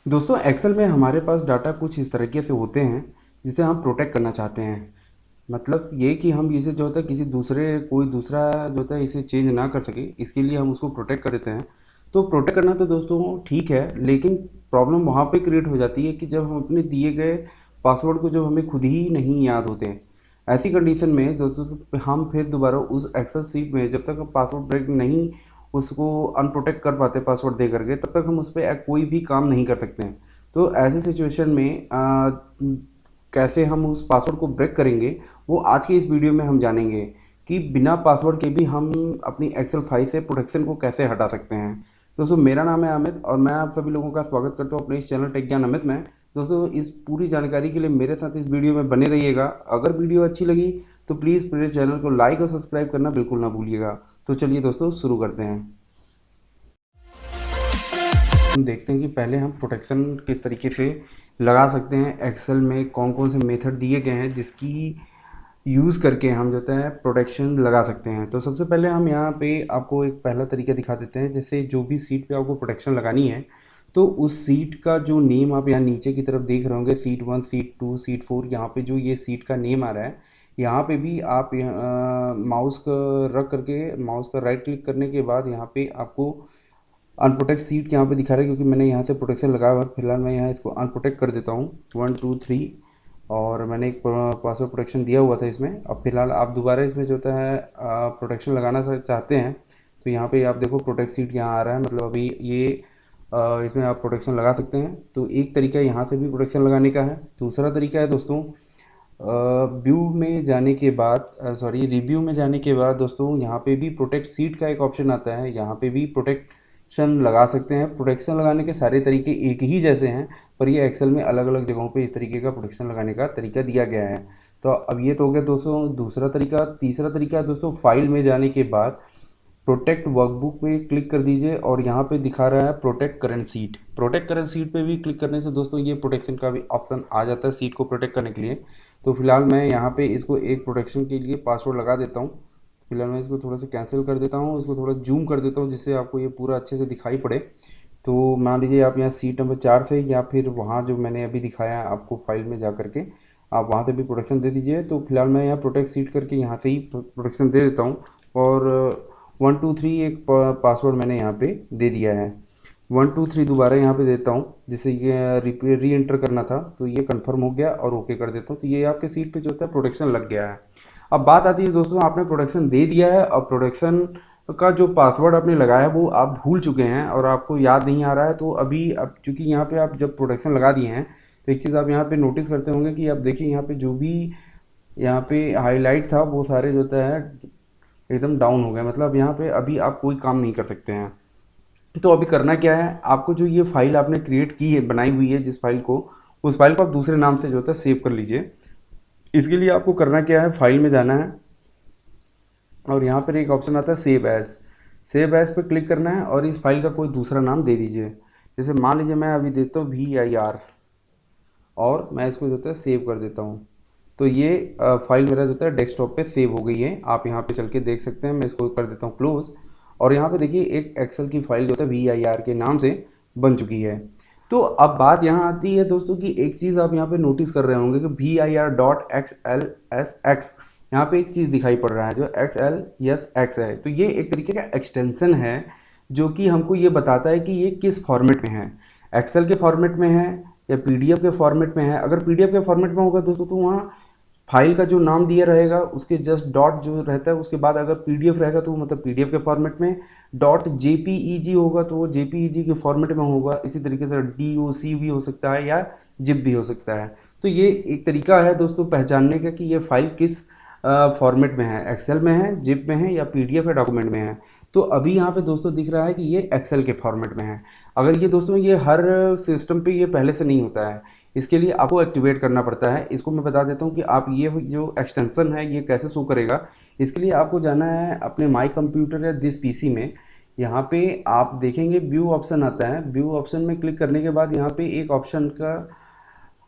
दोस्तों एक्सेल में हमारे पास डाटा कुछ इस तरीके से होते हैं जिसे हम प्रोटेक्ट करना चाहते हैं। मतलब ये कि हम इसे जो होता है किसी दूसरे कोई दूसरा जो होता है इसे चेंज ना कर सके, इसके लिए हम उसको प्रोटेक्ट कर देते हैं। तो प्रोटेक्ट करना तो दोस्तों ठीक है, लेकिन प्रॉब्लम वहाँ पे क्रिएट हो जाती है कि जब हम अपने दिए गए पासवर्ड को जब हमें खुद ही नहीं याद होते हैं, ऐसी कंडीशन में दोस्तों तो हम फिर दोबारा उस एक्सेल सीट में जब तक हम पासवर्ड ब्रेक नहीं उसको अनप्रोटेक्ट कर पाते पासवर्ड दे करके, तब तक हम उस पर कोई भी काम नहीं कर सकते हैं। तो ऐसी सिचुएशन में कैसे हम उस पासवर्ड को ब्रेक करेंगे, वो आज की इस वीडियो में हम जानेंगे कि बिना पासवर्ड के भी हम अपनी एक्सेल फाइल से प्रोटेक्शन को कैसे हटा सकते हैं। दोस्तों मेरा नाम है अमित और मैं आप सभी लोगों का स्वागत करता हूँ अपने इस चैनल टेक ज्ञान अमित में। दोस्तों इस पूरी जानकारी के लिए मेरे साथ इस वीडियो में बने रहिएगा। अगर वीडियो अच्छी लगी तो प्लीज़ मेरे चैनल को लाइक और सब्सक्राइब करना बिल्कुल ना भूलिएगा। तो चलिए दोस्तों शुरू करते हैं। हम देखते हैं कि पहले हम प्रोटेक्शन किस तरीके से लगा सकते हैं। एक्सेल में कौन कौन से मेथड दिए गए हैं जिसकी यूज़ करके हम जो है प्रोटेक्शन लगा सकते हैं। तो सबसे पहले हम यहाँ पे आपको एक पहला तरीका दिखा देते हैं। जैसे जो भी सीट पे आपको प्रोटेक्शन लगानी है, तो उस सीट का जो नेम आप यहाँ नीचे की तरफ देख रहे होंगे, सीट 1, सीट 2, सीट 4, यहाँ पे जो ये सीट का नेम आ रहा है, यहाँ पे भी आप माउस का रख करके माउस का राइट क्लिक करने के बाद यहाँ पे आपको अनप्रोटेक्ट सीट यहाँ पे दिखा रहा है, क्योंकि मैंने यहाँ से प्रोटेक्शन लगाया हुआ है। फिलहाल मैं यहाँ इसको अनप्रोटेक्ट कर देता हूँ 1 2 3, और मैंने एक पासवर्ड प्रोटेक्शन दिया हुआ था इसमें। अब फिलहाल आप दोबारा इसमें जो होता है प्रोटेक्शन लगाना चाहते हैं, तो यहाँ पे आप देखो प्रोटेक्ट सीट यहाँ आ रहा है, मतलब अभी ये इसमें आप प्रोटेक्शन लगा सकते हैं। तो एक तरीका यहाँ से भी प्रोटेक्शन लगाने का है। दूसरा तरीका है दोस्तों, व्यू में जाने के बाद सॉरी रिव्यू में जाने के बाद दोस्तों यहाँ पे भी प्रोटेक्ट सीट का एक ऑप्शन आता है। यहाँ पे भी प्रोटेक्शन लगा सकते हैं। प्रोटेक्शन लगाने के सारे तरीके एक ही जैसे हैं, पर ये एक्सेल में अलग अलग जगहों पे इस तरीके का प्रोटेक्शन लगाने का तरीका दिया गया है। तो अब ये तो हो गया दोस्तों दूसरा तरीका। तीसरा तरीका है दोस्तों, फाइल में जाने के बाद प्रोटेक्ट वर्कबुक पे क्लिक कर दीजिए और यहाँ पे दिखा रहा है protect current seat. Protect current seat पे भी क्लिक करने से दोस्तों ये प्रोटेक्शन का भी ऑप्शन आ जाता है सीट को प्रोटेक्ट करने के लिए। तो फिलहाल मैं यहाँ पे इसको एक प्रोटेक्शन के लिए पासवर्ड लगा देता हूँ। फिलहाल मैं इसको थोड़ा सा कैंसिल कर देता हूँ, इसको थोड़ा जूम कर देता हूँ जिससे आपको ये पूरा अच्छे से दिखाई पड़े। तो मान लीजिए आप यहाँ सीट नंबर 4 से या फिर वहाँ जो मैंने अभी दिखाया है आपको फाइल में जा करके आप वहाँ से भी प्रोटेक्शन दे दीजिए। तो फिलहाल मैं यहाँ प्रोटेक्ट सीट करके यहाँ से ही प्रोटेक्शन दे देता हूँ, और 1 2 3 एक पासवर्ड मैंने यहाँ पे दे दिया है। 1 2 3 दोबारा यहाँ पे देता हूँ जिससे ये री एंटर करना था, तो ये कंफर्म हो गया और ओके कर देता हूँ। तो ये आपके सीट पे जो होता है प्रोटेक्शन लग गया है। अब बात आती है दोस्तों, आपने प्रोटेक्शन दे दिया है और प्रोटेक्शन का जो पासवर्ड आपने लगाया वो आप भूल चुके हैं और आपको याद नहीं आ रहा है। तो अभी अब चूंकि यहाँ पे आप जब प्रोटेक्शन लगा दिए हैं, तो एक चीज़ आप यहाँ पे नोटिस करते होंगे कि आप देखिए यहाँ पे जो भी यहाँ पे हाईलाइट था वो सारे जो होता है एकदम डाउन हो गया। मतलब यहाँ पे अभी आप कोई काम नहीं कर सकते हैं। तो अभी करना क्या है, आपको जो ये फाइल आपने क्रिएट की है बनाई हुई है जिस फाइल को, उस फाइल को आप दूसरे नाम से जो होता है सेव कर लीजिए। इसके लिए आपको करना क्या है, फाइल में जाना है और यहाँ पर एक ऑप्शन आता है सेव एज। सेव एज पे क्लिक करना है और इस फाइल का कोई दूसरा नाम दे दीजिए। जैसे मान लीजिए मैं अभी देता हूँ VIR और मैं इसको जो है सेव कर देता हूँ। तो ये फाइल मेरा जो है डेस्कटॉप पे सेव हो गई है। आप यहाँ पे चल के देख सकते हैं। मैं इसको कर देता हूँ क्लोज, और यहाँ पे देखिए एक एक्सेल की फाइल जो है VIR के नाम से बन चुकी है। तो अब बात यहाँ आती है दोस्तों कि एक चीज़ आप यहाँ पे नोटिस कर रहे होंगे कि VIR.XLSX यहाँ पे एक चीज़ दिखाई पड़ रहा है जो XLSX है। तो ये एक तरीके का एक्सटेंशन है जो कि हमको ये बताता है कि ये किस फॉर्मेट में है, एक्सेल के फॉर्मेट में है या PDF के फॉर्मेट में है। अगर PDF के फॉर्मेट में होगा दोस्तों तो वहाँ फाइल का जो नाम दिया रहेगा उसके जस्ट डॉट जो रहता है उसके बाद अगर PDF रहेगा तो मतलब PDF के फॉर्मेट में, .jpeg होगा तो वो JPEG के फॉर्मेट में होगा। इसी तरीके से DOC भी हो सकता है या जिप भी हो सकता है। तो ये एक तरीका है दोस्तों पहचानने का कि ये फाइल किस फॉर्मेट में है, एक्सेल में है, जिप में है या PDF या डॉक्यूमेंट में है। तो अभी यहाँ पे दोस्तों दिख रहा है कि ये एक्सेल के फॉर्मेट में है। अगर ये दोस्तों ये हर सिस्टम पे ये पहले से नहीं होता है, इसके लिए आपको एक्टिवेट करना पड़ता है। इसको मैं बता देता हूँ कि आप ये जो एक्सटेंशन है ये कैसे शो करेगा। इसके लिए आपको जाना है अपने माई कंप्यूटर या दिस PC में। यहाँ पे आप देखेंगे व्यू ऑप्शन आता है। व्यू ऑप्शन में क्लिक करने के बाद यहाँ पे एक ऑप्शन का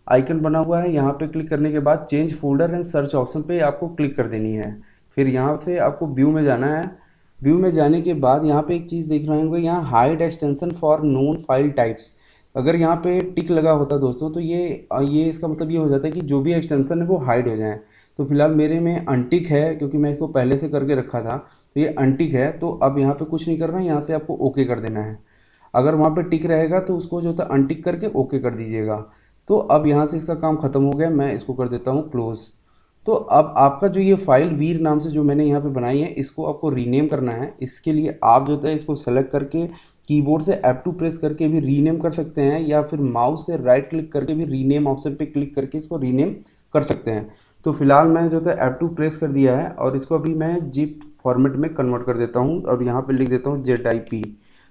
आइकन बना हुआ है। यहाँ पे क्लिक करने के बाद change folder and search option पे आपको क्लिक कर देनी है। फिर यहाँ से आपको व्यू में जाना है। व्यू में जाने के बाद यहाँ पे एक चीज़ देख रहे होंगे, यहाँ hide extension for known file types. अगर यहाँ पे टिक लगा होता दोस्तों तो ये इसका मतलब ये हो जाता है कि जो भी एक्सटेंशन है वो हाइड हो जाए। तो फिलहाल मेरे में अनटिक है, क्योंकि मैं इसको पहले से करके रखा था, तो ये अनटिक है। तो अब यहाँ पे कुछ नहीं करना है, यहाँ से आपको ओके कर देना है। अगर वहाँ पे टिक रहेगा तो उसको जो था अनटिक करके ओके कर दीजिएगा। तो अब यहाँ से इसका काम ख़त्म हो गया, मैं इसको कर देता हूँ क्लोज़। तो अब आपका जो ये फाइल वीर नाम से जो मैंने यहाँ पे बनाई है, इसको आपको रीनेम करना है। इसके लिए आप जो है इसको सेलेक्ट करके कीबोर्ड से F2 प्रेस करके भी रीनेम कर सकते हैं, या फिर माउस से राइट क्लिक करके भी रीनेम ऑप्शन पे क्लिक करके इसको रीनेम कर सकते हैं। तो फिलहाल मैं जो है F2 प्रेस कर दिया है और इसको अभी मैं जिप फॉर्मेट में कन्वर्ट कर देता हूँ और यहाँ पे लिख देता हूँ ZIP।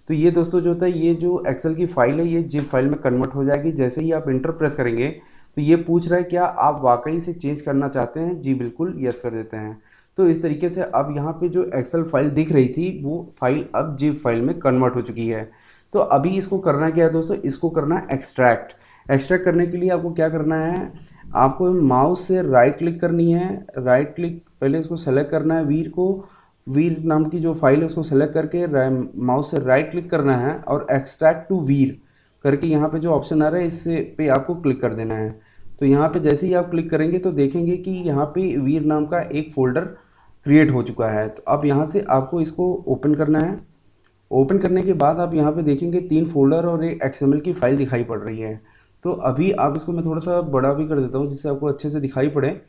तो ये दोस्तों जो होता है, ये जो एक्सेल की फाइल है ये जिप फाइल में कन्वर्ट हो जाएगी। जैसे ही आप इंटर प्रेस करेंगे तो ये पूछ रहा है क्या आप वाकई से चेंज करना चाहते हैं? जी बिल्कुल, यस कर देते हैं। तो इस तरीके से अब यहाँ पे जो एक्सेल फाइल दिख रही थी वो फाइल अब जिप फाइल में कन्वर्ट हो चुकी है। तो अभी इसको करना क्या है दोस्तों, इसको करना है एक्सट्रैक्ट। एक्सट्रैक्ट करने के लिए आपको क्या करना है, आपको माउस से राइट क्लिक करनी है। राइट क्लिक पहले इसको सेलेक्ट करना है, वीर नाम की जो फाइल है उसको सेलेक्ट करके माउस से राइट क्लिक करना है और एक्सट्रैक्ट टू वीर करके यहाँ पे जो ऑप्शन आ रहा है इससे पे आपको क्लिक कर देना है। तो यहाँ पे जैसे ही आप क्लिक करेंगे तो देखेंगे कि यहाँ पे वीर नाम का एक फ़ोल्डर क्रिएट हो चुका है। तो अब यहाँ से आपको इसको ओपन करना है। ओपन करने के बाद आप यहाँ पे देखेंगे 3 फोल्डर और एक XML की फ़ाइल दिखाई पड़ रही है। तो अभी आप इसको मैं थोड़ा सा बड़ा भी कर देता हूँ जिससे आपको अच्छे से दिखाई पड़े।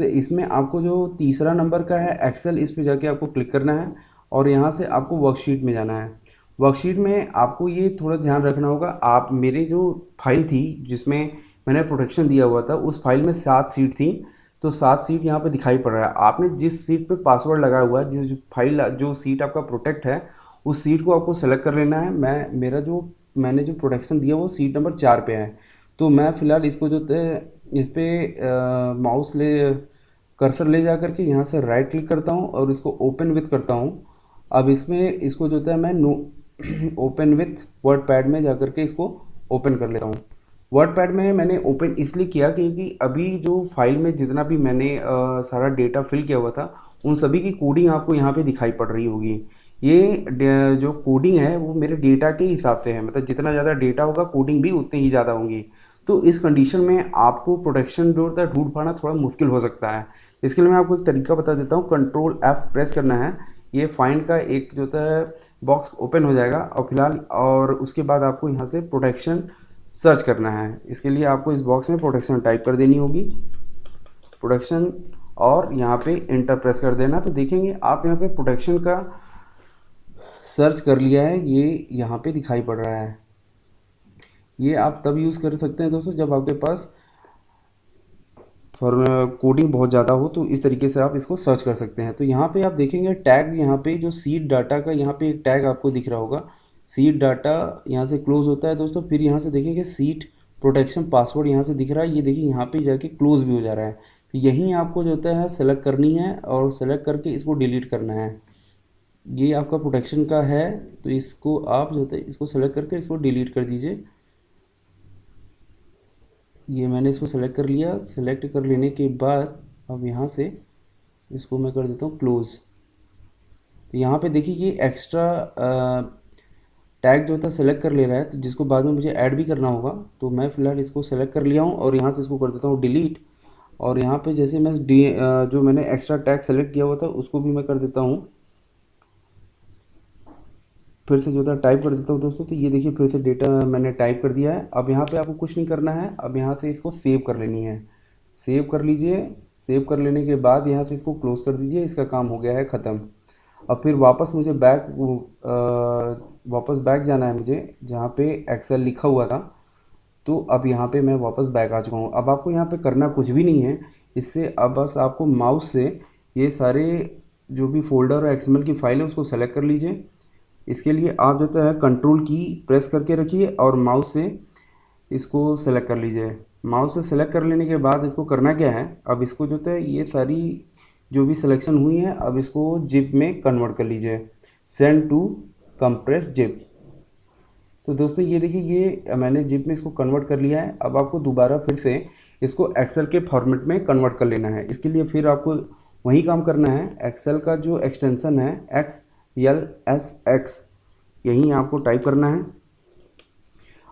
इसमें आपको जो तीसरा नंबर का है एक्सेल, इस पे जाके आपको क्लिक करना है और यहाँ से आपको वर्कशीट में जाना है। वर्कशीट में आपको ये थोड़ा ध्यान रखना होगा, आप मेरे जो फाइल थी जिसमें मैंने प्रोटेक्शन दिया हुआ था उस फाइल में 7 सीट थी। तो 7 सीट यहाँ पे दिखाई पड़ रहा है। आपने जिस सीट पे पासवर्ड लगाया हुआ है, जिस फाइल जो सीट आपका प्रोटेक्ट है उस सीट को आपको सेलेक्ट कर लेना है। मैंने जो प्रोटेक्शन दिया वो सीट नंबर 4 पे है। तो मैं फ़िलहाल इसको जो है इस पर माउस ले कर्सर ले जा करके यहाँ से राइट क्लिक करता हूँ और इसको ओपन विथ करता हूँ। अब इसमें इसको जो है मैं no open with WordPad में जा करके इसको ओपन कर लेता हूँ। वर्ड पैड में मैंने ओपन इसलिए किया क्योंकि अभी जो फाइल में जितना भी मैंने सारा डेटा फिल किया हुआ था उन सभी की कोडिंग आपको यहाँ पे दिखाई पड़ रही होगी। ये जो कोडिंग है वो मेरे डेटा के हिसाब से है, मतलब जितना ज़्यादा डेटा होगा कोडिंग भी उतनी ही ज़्यादा होंगी। तो इस कंडीशन में आपको प्रोटेक्शन जो होता है ढूंढ पाना थोड़ा मुश्किल हो सकता है। इसके लिए मैं आपको एक तरीका बता देता हूँ। कंट्रोल F प्रेस करना है, ये फाइंड का एक जो होता है बॉक्स ओपन हो जाएगा और फिलहाल और उसके बाद आपको यहाँ से प्रोटेक्शन सर्च करना है। इसके लिए आपको इस बॉक्स में प्रोटेक्शन टाइप कर देनी होगी, प्रोटेक्शन, और यहाँ पे इंटर प्रेस कर देना। तो देखेंगे आप यहाँ पे प्रोटेक्शन का सर्च कर लिया है, ये यहाँ पे दिखाई पड़ रहा है। ये आप तब यूज़ कर सकते हैं दोस्तों जब आपके पास कोडिंग बहुत ज़्यादा हो, तो इस तरीके से आप इसको सर्च कर सकते हैं। तो यहाँ पे आप देखेंगे टैग, यहाँ पे जो सीड डाटा का यहाँ पे एक टैग आपको दिख रहा होगा। सीड डाटा यहाँ से क्लोज होता है दोस्तों, फिर यहाँ से देखेंगे सीट प्रोटेक्शन पासवर्ड यहाँ से दिख रहा है, ये देखिए यहाँ पे जाके क्लोज भी हो जा रहा है। तो यहीं आपको जो होता है सेलेक्ट करनी है और सेलेक्ट करके इसको डिलीट करना है। ये आपका प्रोटेक्शन का है, तो इसको आप जो होता है इसको सेलेक्ट करके इसको डिलीट कर दीजिए। ये मैंने इसको सेलेक्ट कर लिया। सेलेक्ट कर लेने के बाद अब यहाँ से इसको मैं कर देता हूँ क्लोज़। तो यहाँ पे देखिए ये एक्स्ट्रा टैग जो था सेलेक्ट कर ले रहा है, तो जिसको बाद में मुझे ऐड भी करना होगा। तो मैं फ़िलहाल इसको सेलेक्ट कर लिया हूँ और यहाँ से इसको कर देता हूँ डिलीट। और यहाँ पे जैसे मैं जो मैंने एक्स्ट्रा टैग सेलेक्ट किया हुआ था उसको भी मैं कर देता हूँ, फिर से जो था टाइप कर देता हूँ दोस्तों। तो ये देखिए फिर से डेटा मैंने टाइप कर दिया है। अब यहाँ पे आपको कुछ नहीं करना है, अब यहाँ से इसको सेव कर लेनी है। सेव कर लीजिए। सेव कर लेने के बाद यहाँ से इसको क्लोज़ कर दीजिए। इसका काम हो गया है ख़त्म। अब फिर वापस मुझे वापस बैक जाना है मुझे, जहाँ पे एक्सेल लिखा हुआ था। तो अब यहाँ पे मैं वापस बैक आ चुका हूँ। अब आपको यहाँ पे करना कुछ भी नहीं है इससे, अब बस आपको माउस से ये सारे जो भी फोल्डर और XML की फ़ाइल है उसको सेलेक्ट कर लीजिए। इसके लिए आप जो है कंट्रोल की प्रेस करके रखिए और माउस से इसको सेलेक्ट कर लीजिए। माउस से सेलेक्ट कर लेने के बाद इसको करना क्या है, अब इसको जो है ये सारी जो भी सिलेक्शन हुई है अब इसको जिप में कन्वर्ट कर लीजिए, सेंड टू कंप्रेस जिप। तो दोस्तों ये देखिए ये मैंने जिप में इसको कन्वर्ट कर लिया है। अब आपको दोबारा फिर से इसको एक्सेल के फॉर्मेट में कन्वर्ट कर लेना है। इसके लिए फिर आपको वही काम करना है। एक्सेल का जो एक्सटेंशन है XLSX, यहीं आपको टाइप करना है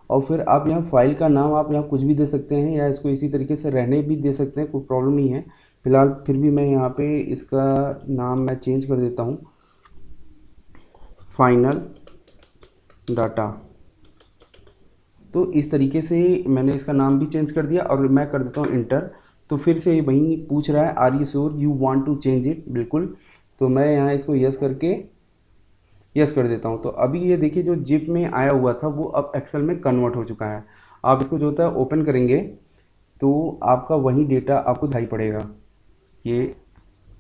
और फिर आप यहाँ फाइल का नाम आप यहाँ कुछ भी दे सकते हैं या इसको इसी तरीके से रहने भी दे सकते हैं, कोई प्रॉब्लम नहीं है। फिलहाल फिर भी मैं यहाँ पे इसका नाम मैं चेंज कर देता हूँ, फाइनल डाटा। तो इस तरीके से मैंने इसका नाम भी चेंज कर दिया और मैं कर देता हूँ इंटर। तो फिर से वहीं पूछ रहा है are you sure you want to change it, बिल्कुल। तो मैं यहाँ इसको यस करके यस कर देता हूँ। तो अभी ये देखिए जो जिप में आया हुआ था वो अब एक्सेल में कन्वर्ट हो चुका है। आप इसको जो होता है ओपन करेंगे तो आपका वही डेटा आपको दिखाई पड़ेगा। ये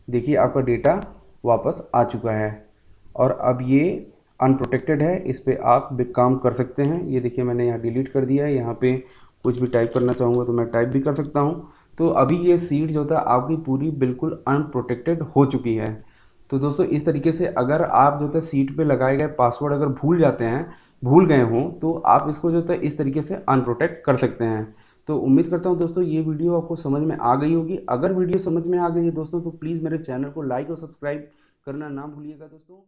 देखिए आपका डेटा वापस आ चुका है और अब ये अनप्रोटेक्टेड है, इस पर आप भी काम कर सकते हैं। ये देखिए मैंने यहाँ डिलीट कर दिया है, यहाँ पे कुछ भी टाइप करना चाहूँगा तो मैं टाइप भी कर सकता हूँ। तो अभी ये सीट जो था आपकी पूरी बिल्कुल अनप्रोटेक्टेड हो चुकी है। तो दोस्तों इस तरीके से अगर आप जो है सीट पे लगाए गए पासवर्ड अगर भूल गए हों तो आप इसको जो है इस तरीके से अनप्रोटेक्ट कर सकते हैं। तो उम्मीद करता हूँ दोस्तों ये वीडियो आपको समझ में आ गई होगी। अगर वीडियो समझ में आ गई है दोस्तों तो प्लीज़ मेरे चैनल को लाइक और सब्सक्राइब करना ना भूलिएगा दोस्तों।